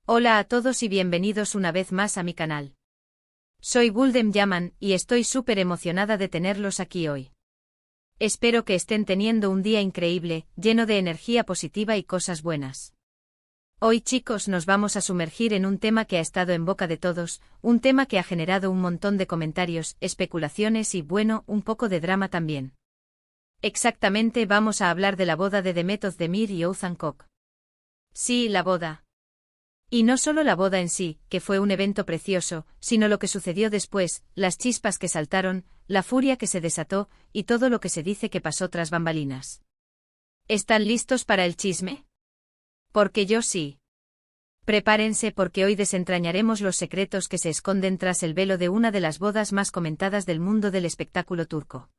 Hola a todos y bienvenidos una vez más a mi canal. Soy Gulden Yaman y estoy súper emocionada de tenerlos aquí hoy. Espero que estén teniendo un día increíble, lleno de energía positiva y cosas buenas. Hoy, chicos, nos vamos a sumergir en un tema que ha estado en boca de todos, un tema que ha generado un montón de comentarios, especulaciones y, bueno, un poco de drama también. Exactamente, vamos a hablar de la boda de Demet Özdemir y Oğuzhan Koç. Sí, la boda. Y no solo la boda en sí, que fue un evento precioso, sino lo que sucedió después, las chispas que saltaron, la furia que se desató, y todo lo que se dice que pasó tras bambalinas. ¿Están listos para el chisme? Porque yo sí. Prepárense porque hoy desentrañaremos los secretos que se esconden tras el velo de una de las bodas más comentadas del mundo del espectáculo turco.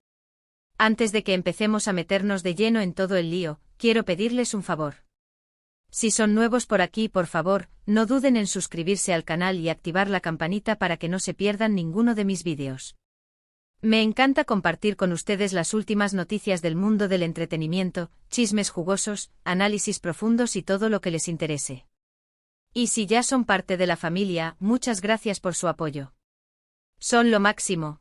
Antes de que empecemos a meternos de lleno en todo el lío, quiero pedirles un favor. Si son nuevos por aquí, por favor, no duden en suscribirse al canal y activar la campanita para que no se pierdan ninguno de mis vídeos. Me encanta compartir con ustedes las últimas noticias del mundo del entretenimiento, chismes jugosos, análisis profundos y todo lo que les interese. Y si ya son parte de la familia, muchas gracias por su apoyo. Son lo máximo.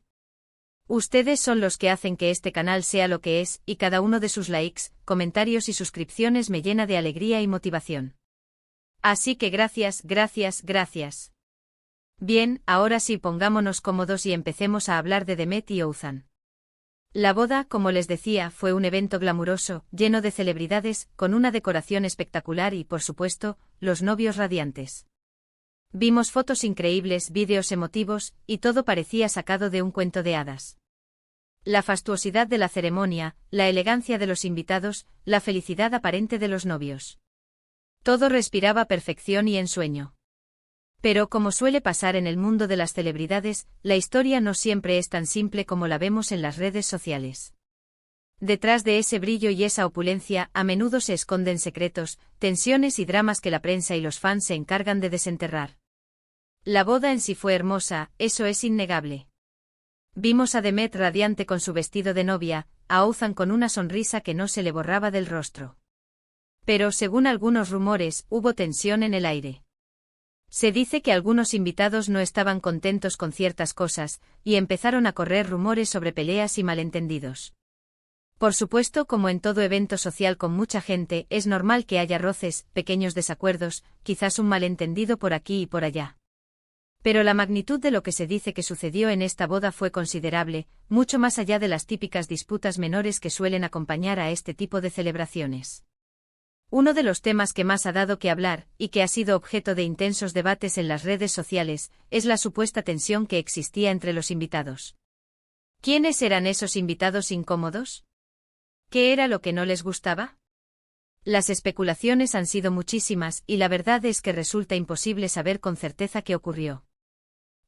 Ustedes son los que hacen que este canal sea lo que es, y cada uno de sus likes, comentarios y suscripciones me llena de alegría y motivación. Así que gracias, gracias, gracias. Bien, ahora sí, pongámonos cómodos y empecemos a hablar de Demet y Oğuzhan. La boda, como les decía, fue un evento glamuroso, lleno de celebridades, con una decoración espectacular y, por supuesto, los novios radiantes. Vimos fotos increíbles, vídeos emotivos, y todo parecía sacado de un cuento de hadas. La fastuosidad de la ceremonia, la elegancia de los invitados, la felicidad aparente de los novios. Todo respiraba perfección y ensueño. Pero como suele pasar en el mundo de las celebridades, la historia no siempre es tan simple como la vemos en las redes sociales. Detrás de ese brillo y esa opulencia, a menudo se esconden secretos, tensiones y dramas que la prensa y los fans se encargan de desenterrar. La boda en sí fue hermosa, eso es innegable. Vimos a Demet radiante con su vestido de novia, a Oğuzhan con una sonrisa que no se le borraba del rostro. Pero según algunos rumores, hubo tensión en el aire. Se dice que algunos invitados no estaban contentos con ciertas cosas, y empezaron a correr rumores sobre peleas y malentendidos. Por supuesto, como en todo evento social con mucha gente, es normal que haya roces, pequeños desacuerdos, quizás un malentendido por aquí y por allá. Pero la magnitud de lo que se dice que sucedió en esta boda fue considerable, mucho más allá de las típicas disputas menores que suelen acompañar a este tipo de celebraciones. Uno de los temas que más ha dado que hablar, y que ha sido objeto de intensos debates en las redes sociales, es la supuesta tensión que existía entre los invitados. ¿Quiénes eran esos invitados incómodos? ¿Qué era lo que no les gustaba? Las especulaciones han sido muchísimas y la verdad es que resulta imposible saber con certeza qué ocurrió.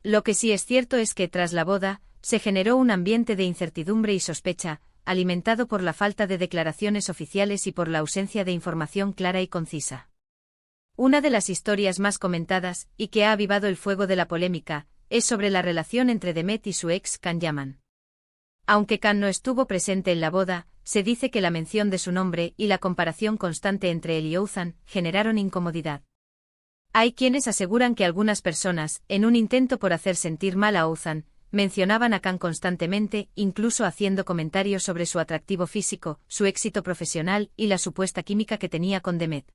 Lo que sí es cierto es que tras la boda, se generó un ambiente de incertidumbre y sospecha, alimentado por la falta de declaraciones oficiales y por la ausencia de información clara y concisa. Una de las historias más comentadas, y que ha avivado el fuego de la polémica, es sobre la relación entre Demet y su ex Can Yaman. Aunque Can no estuvo presente en la boda, se dice que la mención de su nombre y la comparación constante entre él y Oğuzhan generaron incomodidad. Hay quienes aseguran que algunas personas, en un intento por hacer sentir mal a Oğuzhan, mencionaban a Can constantemente, incluso haciendo comentarios sobre su atractivo físico, su éxito profesional y la supuesta química que tenía con Demet.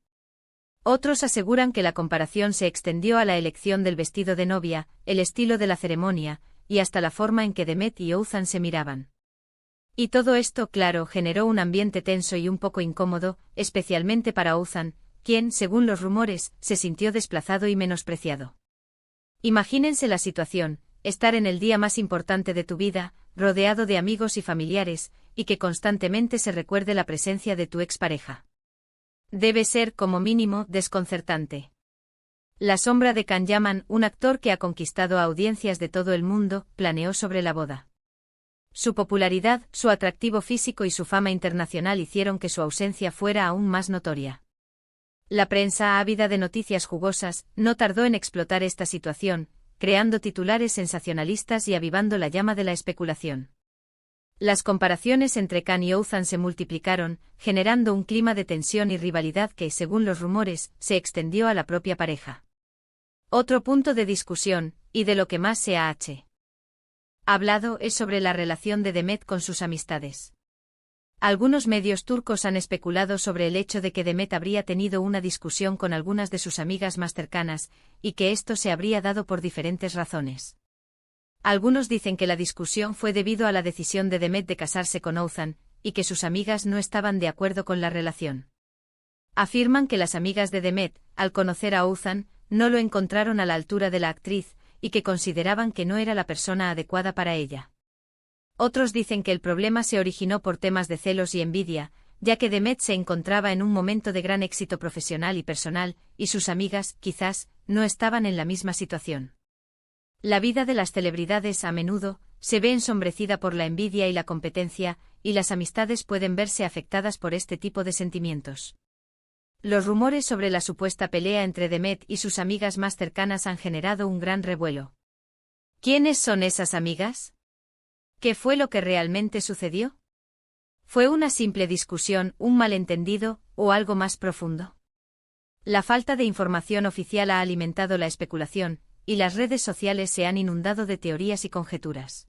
Otros aseguran que la comparación se extendió a la elección del vestido de novia, el estilo de la ceremonia, y hasta la forma en que Demet y Oğuzhan se miraban. Y todo esto, claro, generó un ambiente tenso y un poco incómodo, especialmente para Oğuzhan, quien, según los rumores, se sintió desplazado y menospreciado. Imagínense la situación, estar en el día más importante de tu vida, rodeado de amigos y familiares, y que constantemente se recuerde la presencia de tu expareja. Debe ser, como mínimo, desconcertante. La sombra de Can Yaman, un actor que ha conquistado a audiencias de todo el mundo, planeó sobre la boda. Su popularidad, su atractivo físico y su fama internacional hicieron que su ausencia fuera aún más notoria. La prensa, ávida de noticias jugosas, no tardó en explotar esta situación, creando titulares sensacionalistas y avivando la llama de la especulación. Las comparaciones entre Can y Oğuzhan se multiplicaron, generando un clima de tensión y rivalidad que, según los rumores, se extendió a la propia pareja. Otro punto de discusión, y de lo que más se ha hablado, es sobre la relación de Demet con sus amistades. Algunos medios turcos han especulado sobre el hecho de que Demet habría tenido una discusión con algunas de sus amigas más cercanas, y que esto se habría dado por diferentes razones. Algunos dicen que la discusión fue debido a la decisión de Demet de casarse con Oğuzhan, y que sus amigas no estaban de acuerdo con la relación. Afirman que las amigas de Demet, al conocer a Oğuzhan, no lo encontraron a la altura de la actriz, y que consideraban que no era la persona adecuada para ella. Otros dicen que el problema se originó por temas de celos y envidia, ya que Demet se encontraba en un momento de gran éxito profesional y personal, y sus amigas, quizás, no estaban en la misma situación. La vida de las celebridades a menudo se ve ensombrecida por la envidia y la competencia, y las amistades pueden verse afectadas por este tipo de sentimientos. Los rumores sobre la supuesta pelea entre Demet y sus amigas más cercanas han generado un gran revuelo. ¿Quiénes son esas amigas? ¿Qué fue lo que realmente sucedió? ¿Fue una simple discusión, un malentendido, o algo más profundo? La falta de información oficial ha alimentado la especulación, y las redes sociales se han inundado de teorías y conjeturas.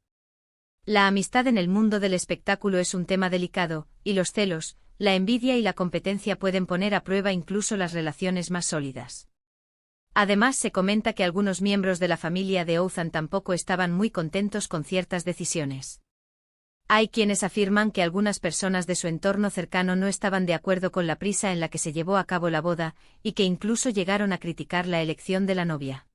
La amistad en el mundo del espectáculo es un tema delicado, y los celos, la envidia y la competencia pueden poner a prueba incluso las relaciones más sólidas. Además, se comenta que algunos miembros de la familia de Oğuzhan tampoco estaban muy contentos con ciertas decisiones. Hay quienes afirman que algunas personas de su entorno cercano no estaban de acuerdo con la prisa en la que se llevó a cabo la boda, y que incluso llegaron a criticar la elección de la novia.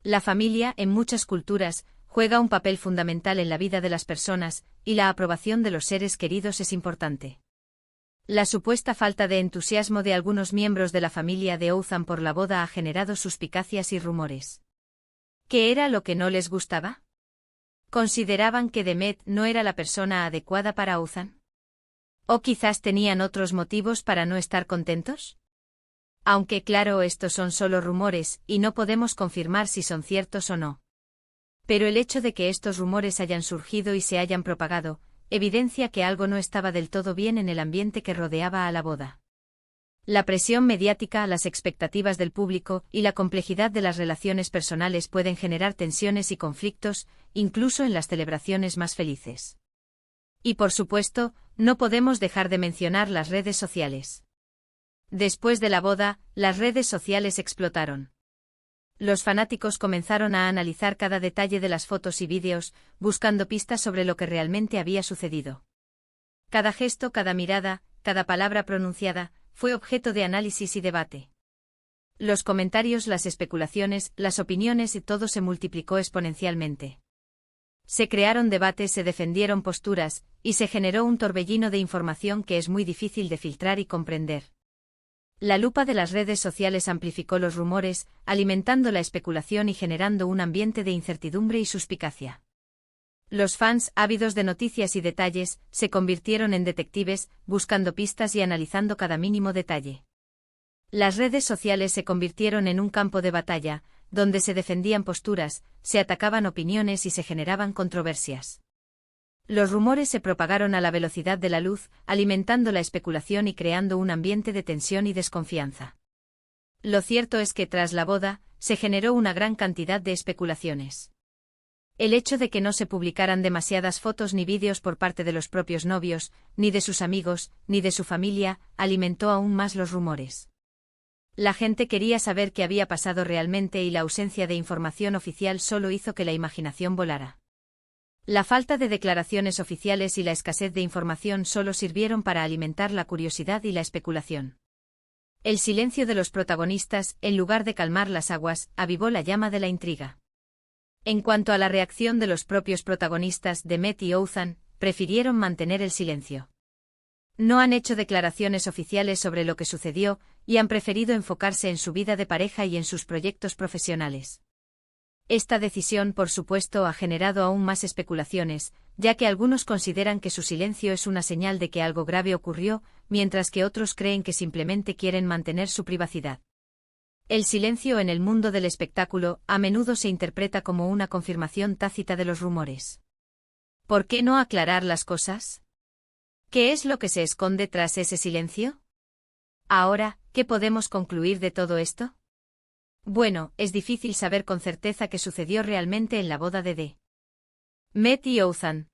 La familia, en muchas culturas, juega un papel fundamental en la vida de las personas, y la aprobación de los seres queridos es importante. La supuesta falta de entusiasmo de algunos miembros de la familia de Oğuzhan por la boda ha generado suspicacias y rumores. ¿Qué era lo que no les gustaba? ¿Consideraban que Demet no era la persona adecuada para Oğuzhan? ¿O quizás tenían otros motivos para no estar contentos? Aunque claro, estos son solo rumores, y no podemos confirmar si son ciertos o no. Pero el hecho de que estos rumores hayan surgido y se hayan propagado, evidencia que algo no estaba del todo bien en el ambiente que rodeaba a la boda. La presión mediática, las expectativas del público y la complejidad de las relaciones personales pueden generar tensiones y conflictos, incluso en las celebraciones más felices. Y por supuesto, no podemos dejar de mencionar las redes sociales. Después de la boda, las redes sociales explotaron. Los fanáticos comenzaron a analizar cada detalle de las fotos y vídeos, buscando pistas sobre lo que realmente había sucedido. Cada gesto, cada mirada, cada palabra pronunciada, fue objeto de análisis y debate. Los comentarios, las especulaciones, las opiniones y todo se multiplicó exponencialmente. Se crearon debates, se defendieron posturas, y se generó un torbellino de información que es muy difícil de filtrar y comprender. La lupa de las redes sociales amplificó los rumores, alimentando la especulación y generando un ambiente de incertidumbre y suspicacia. Los fans, ávidos de noticias y detalles, se convirtieron en detectives, buscando pistas y analizando cada mínimo detalle. Las redes sociales se convirtieron en un campo de batalla, donde se defendían posturas, se atacaban opiniones y se generaban controversias. Los rumores se propagaron a la velocidad de la luz, alimentando la especulación y creando un ambiente de tensión y desconfianza. Lo cierto es que tras la boda, se generó una gran cantidad de especulaciones. El hecho de que no se publicaran demasiadas fotos ni vídeos por parte de los propios novios, ni de sus amigos, ni de su familia, alimentó aún más los rumores. La gente quería saber qué había pasado realmente y la ausencia de información oficial solo hizo que la imaginación volara. La falta de declaraciones oficiales y la escasez de información solo sirvieron para alimentar la curiosidad y la especulación. El silencio de los protagonistas, en lugar de calmar las aguas, avivó la llama de la intriga. En cuanto a la reacción de los propios protagonistas, Demet y Oğuzhan, prefirieron mantener el silencio. No han hecho declaraciones oficiales sobre lo que sucedió, y han preferido enfocarse en su vida de pareja y en sus proyectos profesionales. Esta decisión, por supuesto, ha generado aún más especulaciones, ya que algunos consideran que su silencio es una señal de que algo grave ocurrió, mientras que otros creen que simplemente quieren mantener su privacidad. El silencio en el mundo del espectáculo a menudo se interpreta como una confirmación tácita de los rumores. ¿Por qué no aclarar las cosas? ¿Qué es lo que se esconde tras ese silencio? Ahora, ¿qué podemos concluir de todo esto? Bueno, es difícil saber con certeza qué sucedió realmente en la boda de Met y Othman.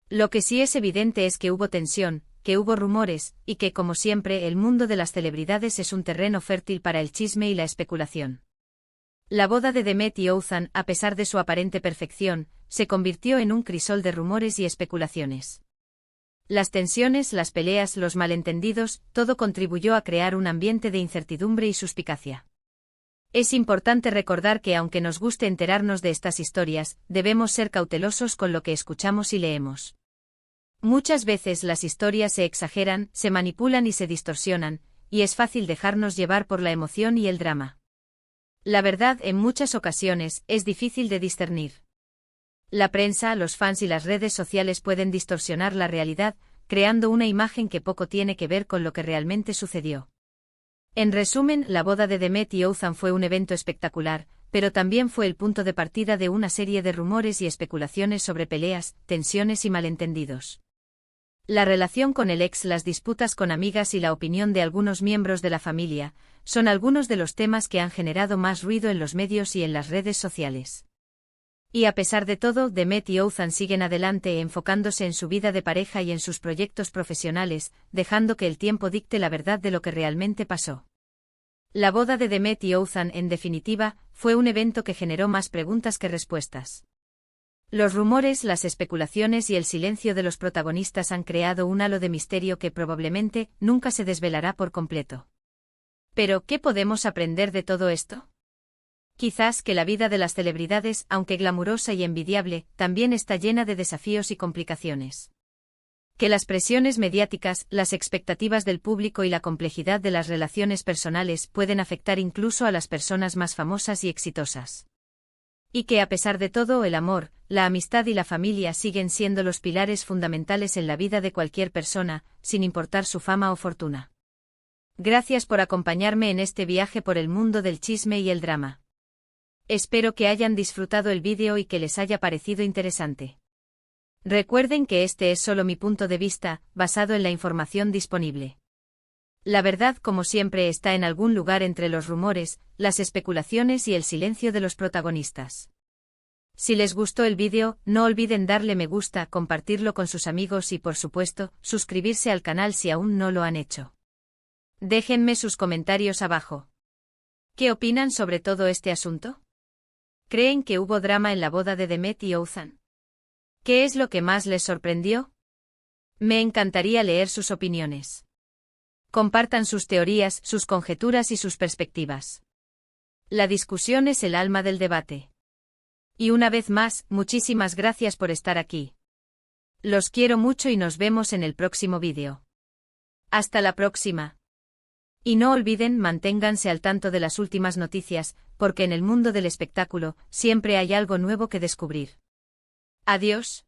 Lo que sí es evidente es que hubo tensión, que hubo rumores, y que, como siempre, el mundo de las celebridades es un terreno fértil para el chisme y la especulación. La boda de Met y Othman, a pesar de su aparente perfección, se convirtió en un crisol de rumores y especulaciones. Las tensiones, las peleas, los malentendidos, todo contribuyó a crear un ambiente de incertidumbre y suspicacia. Es importante recordar que aunque nos guste enterarnos de estas historias, debemos ser cautelosos con lo que escuchamos y leemos. Muchas veces las historias se exageran, se manipulan y se distorsionan, y es fácil dejarnos llevar por la emoción y el drama. La verdad, en muchas ocasiones, es difícil de discernir. La prensa, los fans y las redes sociales pueden distorsionar la realidad, creando una imagen que poco tiene que ver con lo que realmente sucedió. En resumen, la boda de Met y Othman fue un evento espectacular, pero también fue el punto de partida de una serie de rumores y especulaciones sobre peleas, tensiones y malentendidos. La relación con el ex, las disputas con amigas y la opinión de algunos miembros de la familia, son algunos de los temas que han generado más ruido en los medios y en las redes sociales. Y a pesar de todo, Met y Othman siguen adelante enfocándose en su vida de pareja y en sus proyectos profesionales, dejando que el tiempo dicte la verdad de lo que realmente pasó. La boda de Met y Othman, en definitiva, fue un evento que generó más preguntas que respuestas. Los rumores, las especulaciones y el silencio de los protagonistas han creado un halo de misterio que probablemente nunca se desvelará por completo. Pero, ¿qué podemos aprender de todo esto? Quizás que la vida de las celebridades, aunque glamurosa y envidiable, también está llena de desafíos y complicaciones. Que las presiones mediáticas, las expectativas del público y la complejidad de las relaciones personales pueden afectar incluso a las personas más famosas y exitosas. Y que a pesar de todo, el amor, la amistad y la familia siguen siendo los pilares fundamentales en la vida de cualquier persona, sin importar su fama o fortuna. Gracias por acompañarme en este viaje por el mundo del chisme y el drama. Espero que hayan disfrutado el vídeo y que les haya parecido interesante. Recuerden que este es solo mi punto de vista, basado en la información disponible. La verdad, como siempre, está en algún lugar entre los rumores, las especulaciones y el silencio de los protagonistas. Si les gustó el vídeo, no olviden darle me gusta, compartirlo con sus amigos y, por supuesto, suscribirse al canal si aún no lo han hecho. Déjenme sus comentarios abajo. ¿Qué opinan sobre todo este asunto? ¿Creen que hubo drama en la boda de Met y Othman? ¿Qué es lo que más les sorprendió? Me encantaría leer sus opiniones. Compartan sus teorías, sus conjeturas y sus perspectivas. La discusión es el alma del debate. Y una vez más, muchísimas gracias por estar aquí. Los quiero mucho y nos vemos en el próximo vídeo. Hasta la próxima. Y no olviden, manténganse al tanto de las últimas noticias, porque en el mundo del espectáculo siempre hay algo nuevo que descubrir. Adiós.